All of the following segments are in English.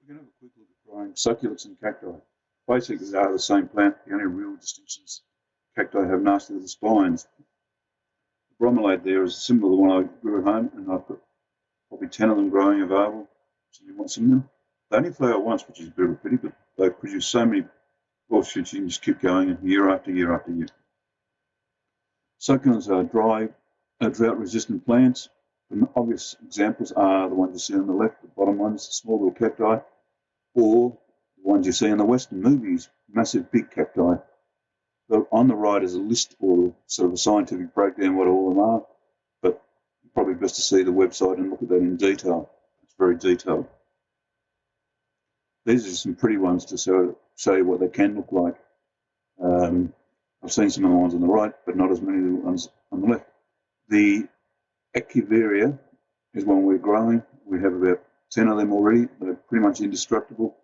We're going to have a quick look at growing succulents and cacti. Basically, they are the same plant. The only real distinctions, cacti have nasty little spines. The bromeliad there is similar to the one I grew at home, and I've got probably 10 of them growing available. So you want some of them. They only flower once, which is a bit of a pity, but they produce so many offshoots you can just keep going year after year after year. Succulents are dry, drought-resistant plants. The obvious examples are the ones you see on the left, the bottom ones, the small little cacti, or the ones you see in the Western movies, massive big cacti. So on the right is a list or sort of a scientific breakdown of what all of them are, but probably best to see the website and look at that in detail. It's very detailed. These are some pretty ones to show you what they can look like. I've seen some of the ones on the right, but not as many of the ones on the left. The Echeveria is one we're growing. We have about 10 of them already. They're pretty much indestructible.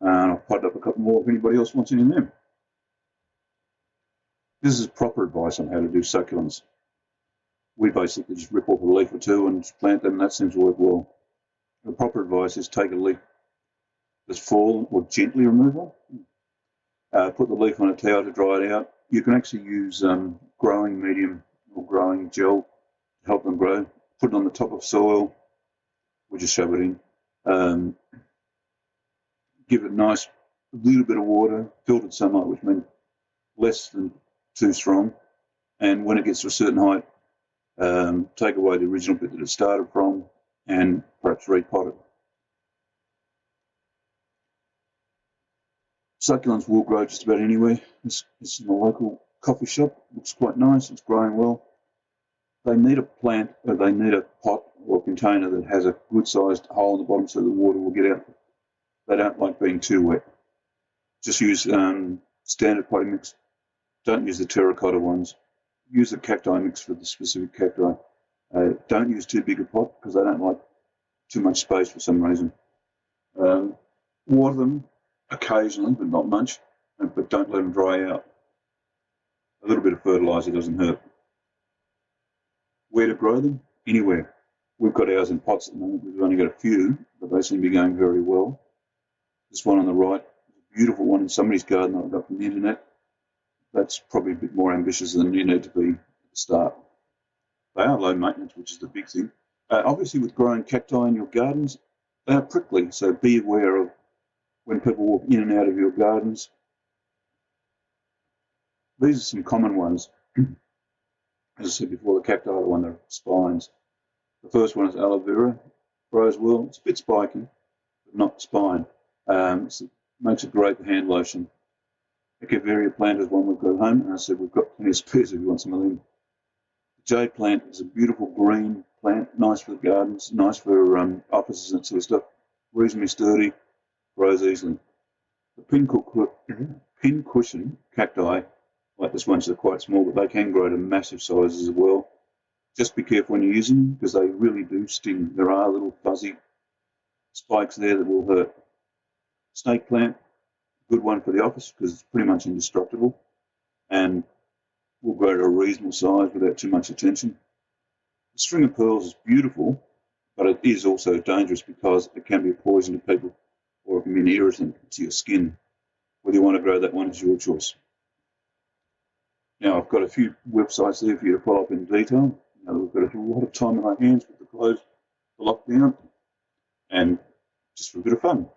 I've potted up a couple more if anybody else wants any of them. This is proper advice on how to do succulents. We basically just rip off a leaf or two and just plant them, and that seems to work well. The proper advice is take a leaf that's fallen or gently remove it. Put the leaf on a towel to dry it out. You can actually use growing medium or growing gel to help them grow. Put it on the top of soil. We'll just shove it in. Give it a little bit of water, filtered sunlight, which means less than too strong. And when it gets to a certain height, take away the original bit that it started from and perhaps repot it. Succulents will grow just about anywhere. This is my local coffee shop. Looks quite nice. It's growing well. They need a plant, or they need a pot or a container that has a good-sized hole in the bottom so the water will get out. They don't like being too wet. Just use standard potting mix. Don't use the terracotta ones. Use the cacti mix for the specific cacti. Don't use too big a pot because they don't like too much space for some reason. Water them occasionally, but not much. But don't let them dry out. A little bit of fertilizer doesn't hurt. Where to grow them? Anywhere. We've got ours in pots at the moment. We've only got a few, but they seem to be going very well. This one on the right, a beautiful one in somebody's garden that I got from the internet. That's probably a bit more ambitious than you need to be at the start. They are low maintenance, which is the big thing. Obviously, with growing cacti in your gardens, they are prickly, so be aware of when people walk in and out of your gardens. These are some common ones. As I said before, the cacti are the one that are spines. The first one is aloe vera. Grows well. It's a bit spiky, but not spine. So it makes a great hand lotion. Echeveria plant is one we've got at home, and I said we've got plenty of spares if you want some of them. The jade plant is a beautiful green plant, nice for the gardens, nice for offices and that sort of stuff. Reasonably sturdy, grows easily. The pincushion cacti, like this one's, are quite small, but they can grow to massive sizes as well. Just be careful when you're using them because they really do sting. There are little fuzzy spikes there that will hurt. Snake plant, good one for the office because it's pretty much indestructible and will grow to a reasonable size without too much attention. The string of pearls is beautiful, but it is also dangerous because it can be a poison to people or it can be an irritant to your skin. Whether you want to grow that one is your choice. Now, I've got a few websites there for you to follow up in detail. Now, we've got a lot of time on our hands with the closed lockdown and just for a bit of fun.